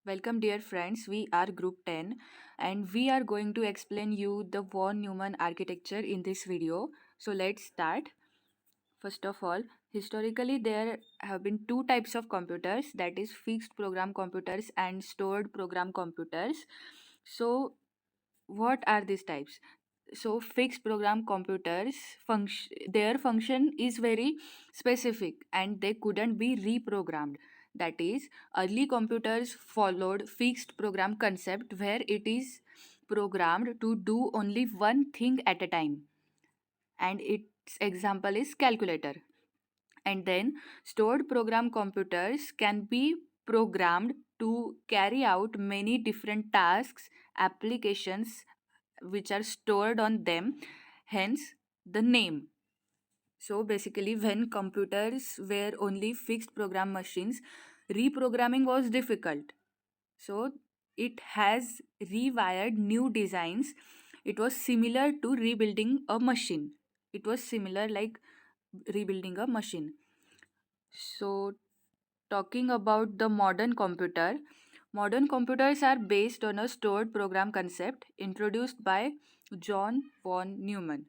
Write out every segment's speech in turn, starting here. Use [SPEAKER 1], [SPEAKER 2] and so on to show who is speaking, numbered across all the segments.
[SPEAKER 1] Welcome dear friends, we are group 10 and we are going to explain you the von Neumann architecture in this video. So let's start. First of all, historically there have been two types of computers, that is fixed program computers and stored program computers. So what are these types? So fixed program computers their function is very specific and they couldn't be reprogrammed. That is, early computers followed fixed program concept where it is programmed to do only one thing at a time, and its example is calculator. And then stored program computers can be programmed to carry out many different tasks, applications which are stored on them, hence the name. So basically, when computers were only fixed program machines, reprogramming was difficult. So it has rewired new designs. It was similar to rebuilding a machine. It was similar like rebuilding a machine. So talking about the modern computers are based on a stored program concept introduced by John von Neumann.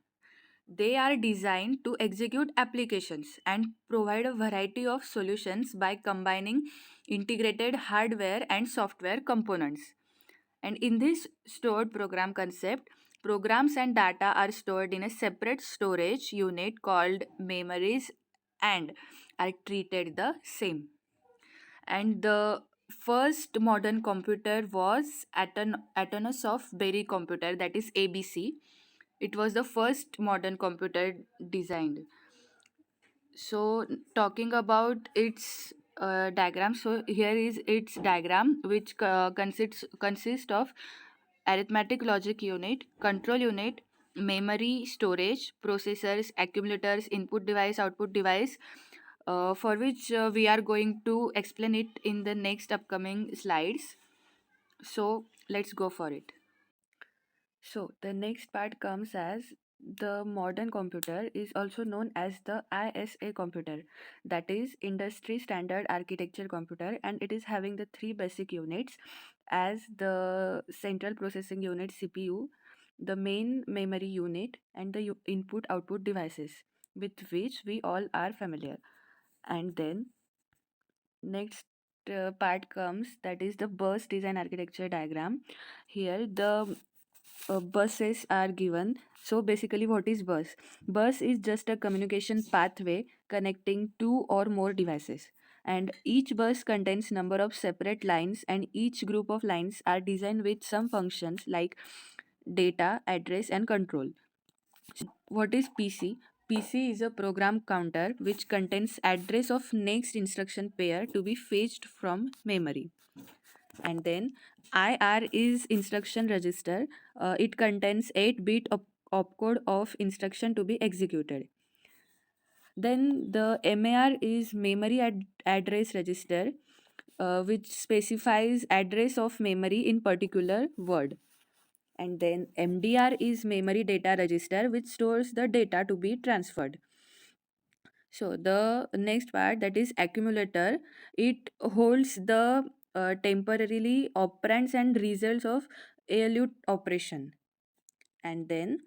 [SPEAKER 1] They are designed to execute applications and provide a variety of solutions by combining integrated hardware and software components. And in this stored program concept, programs and data are stored in a separate storage unit called memories and are treated the same. And the first modern computer was Atomos of Berry computer, that is ABC. It was the first modern computer designed. So talking about its diagram, so here is its diagram, which consist of arithmetic logic unit, control unit, memory storage, processors, accumulators, input device, output device, for which we are going to explain it in the next upcoming slides. So let's go for it. So the next part comes as the modern computer is also known as the ISA computer, that is industry standard architecture computer, and it is having the three basic units as the central processing unit CPU, the main memory unit, and the input output devices with which we all are familiar. And then next part comes, that is the bus design architecture diagram. Here the buses are given. So basically, what is bus? Bus is just a communication pathway connecting two or more devices, and each bus contains number of separate lines, and each group of lines are designed with some functions like data, address, and control. What is PC? PC is a program counter which contains address of next instruction pair to be fetched from memory. And then IR is instruction register. It contains 8-bit opcode of instruction to be executed. Then the MAR is memory address register, which specifies address of memory in particular word. And then MDR is memory data register, which stores the data to be transferred. So the next part, that is accumulator, it holds the temporarily operands and results of ALU operation. And then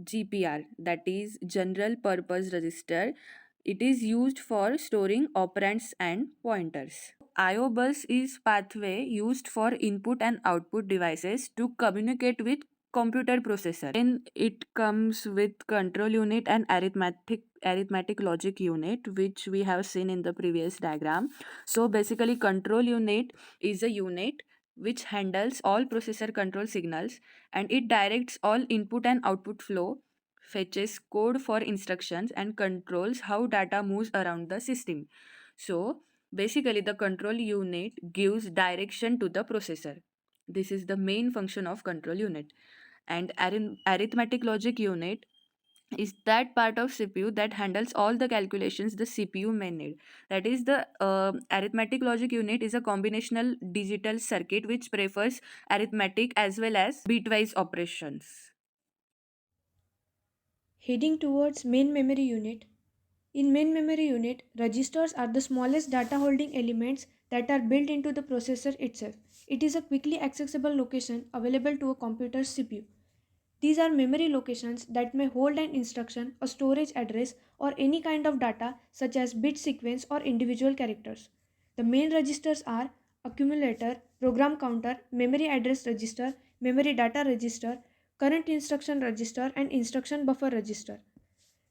[SPEAKER 1] GPR, that is general purpose register, it is used for storing operands and pointers. IO bus is pathway used for input and output devices to communicate with computer processor. Then it comes with control unit and arithmetic logic unit, which we have seen in the previous diagram. So basically, control unit is a unit which handles all processor control signals, and it directs all input and output flow, fetches code for instructions, and controls how data moves around the system. So basically, the control unit gives direction to the processor. This is the main function of control unit. And arithmetic logic unit is that part of CPU that handles all the calculations the CPU may need. That is, the arithmetic logic unit is a combinational digital circuit which prefers arithmetic as well as bitwise operations.
[SPEAKER 2] Heading towards main memory unit, In main memory unit, registers are the smallest data holding elements that are built into the processor itself. It is a quickly accessible location available to a computer's CPU. These are memory locations that may hold an instruction, a storage address, or any kind of data such as bit sequence or individual characters. The main registers are accumulator, program counter, memory address register, memory data register, current instruction register, and instruction buffer register.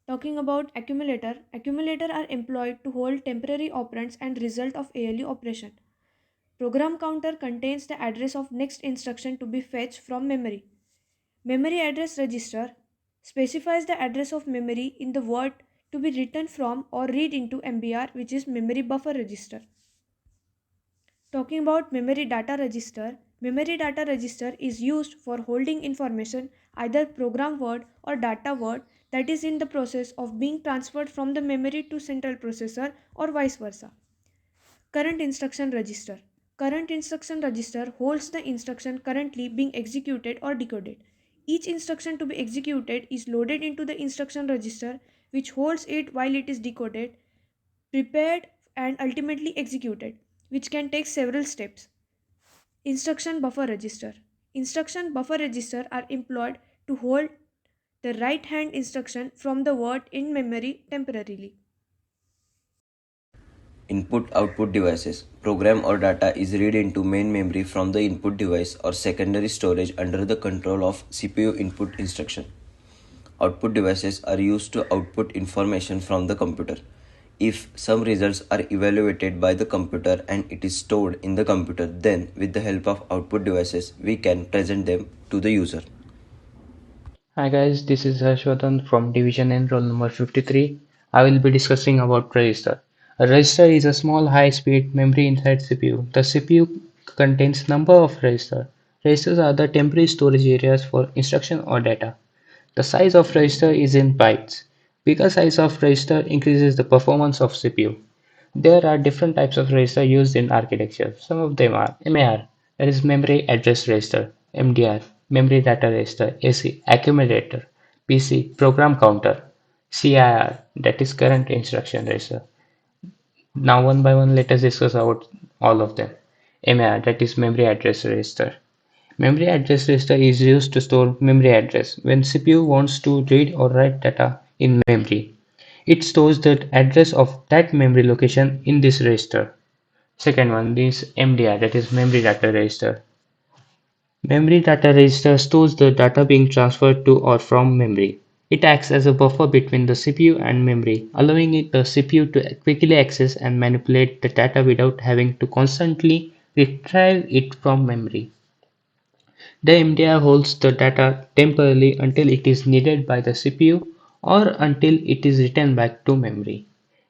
[SPEAKER 2] Talking about accumulator, accumulator are employed to hold temporary operands and result of ALU operation. Program counter contains the address of next instruction to be fetched from memory. Memory address register specifies the address of memory in the word to be written from or read into MBR, which is memory buffer register. Talking about memory data register is used for holding information, either program word or data word, that is in the process of being transferred from the memory to central processor or vice versa. Current instruction register. Current instruction register holds the instruction currently being executed or decoded. Each instruction to be executed is loaded into the instruction register, which holds it while it is decoded, prepared, and ultimately executed, which can take several steps. Instruction buffer register. Instruction buffer register are employed to hold the right hand instruction from the word in memory temporarily.
[SPEAKER 3] Input output devices. Program or data is read into main memory from the input device or secondary storage under the control of CPU input instruction. Output devices are used to output information from the computer. If some results are evaluated by the computer and it is stored in the computer, then with the help of output devices, we can present them to the user.
[SPEAKER 4] Hi guys, this is Harshvardhan from Division N roll number 53. I will be discussing about register. A register is a small high-speed memory inside CPU. The CPU contains number of registers. Registers are the temporary storage areas for instruction or data. The size of register is in bytes. Bigger size of register increases the performance of CPU. There are different types of register used in architecture. Some of them are MAR, that is memory address register, MDR, memory data register, AC, accumulator, PC, program counter, CIR, that is current instruction register. Now one by one let us discuss about all of them. MAR, that is memory address register. Memory address register is used to store memory address. When CPU wants to read or write data in memory, it stores the address of that memory location in this register. Second one is MDR, that is memory data register. Memory data register stores the data being transferred to or from memory. It acts as a buffer between the CPU and memory, allowing the CPU to quickly access and manipulate the data without having to constantly retrieve it from memory. The MDR holds the data temporarily until it is needed by the CPU or until it is written back to memory.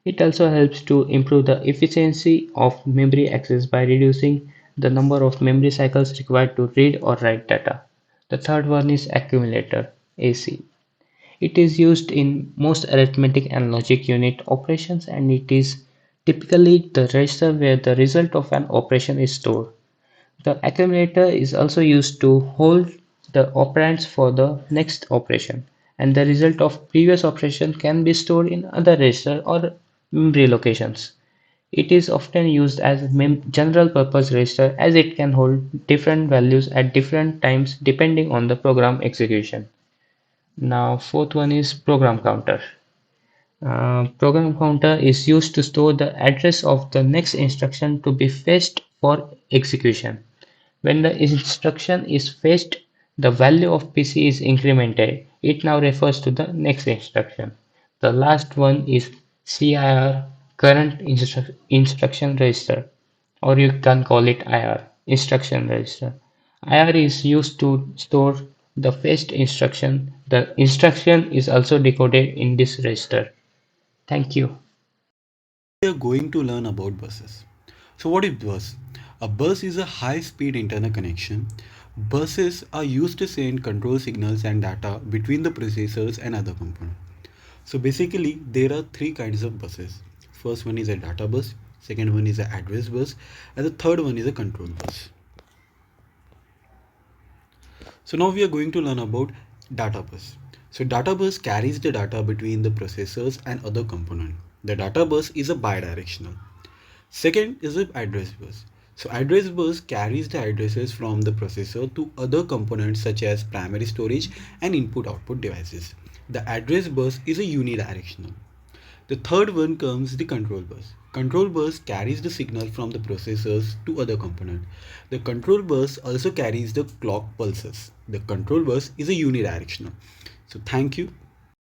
[SPEAKER 4] It also helps to improve the efficiency of memory access by reducing the number of memory cycles required to read or write data. The third one is accumulator AC. It is used in most arithmetic and logic unit operations and it is typically the register where the result of an operation is stored. The accumulator is also used to hold the operands for the next operation, and the result of previous operation can be stored in other register or memory locations. It is often used as general purpose register as it can hold different values at different times depending on the program execution. Now fourth one is program counter. Program counter is used to store the address of the next instruction to be fetched for execution. When the instruction is fetched, the value of PC is incremented. It now refers to the next instruction. The last one is CIR, current instruction register, or you can call it IR, instruction register. IR is used to store the fetched instruction. The instruction is also decoded in this register. Thank you.
[SPEAKER 5] We are going to learn about buses. So what is bus? A bus is a high-speed internet connection. Buses are used to send control signals and data between the processors and other components. So basically there are three kinds of buses. First one is a data bus, second one is an address bus, and the third one is a control bus. So now we are going to learn about data bus. So data bus carries the data between the processors and other component. The data bus is a bidirectional. Second is the address bus. So address bus carries the addresses from the processor to other components such as primary storage and input output devices. The address bus is a unidirectional. The third one comes the control bus. Control bus carries the signal from the processors to other component. The control bus also carries the clock pulses. The control bus is a unidirectional. So thank you.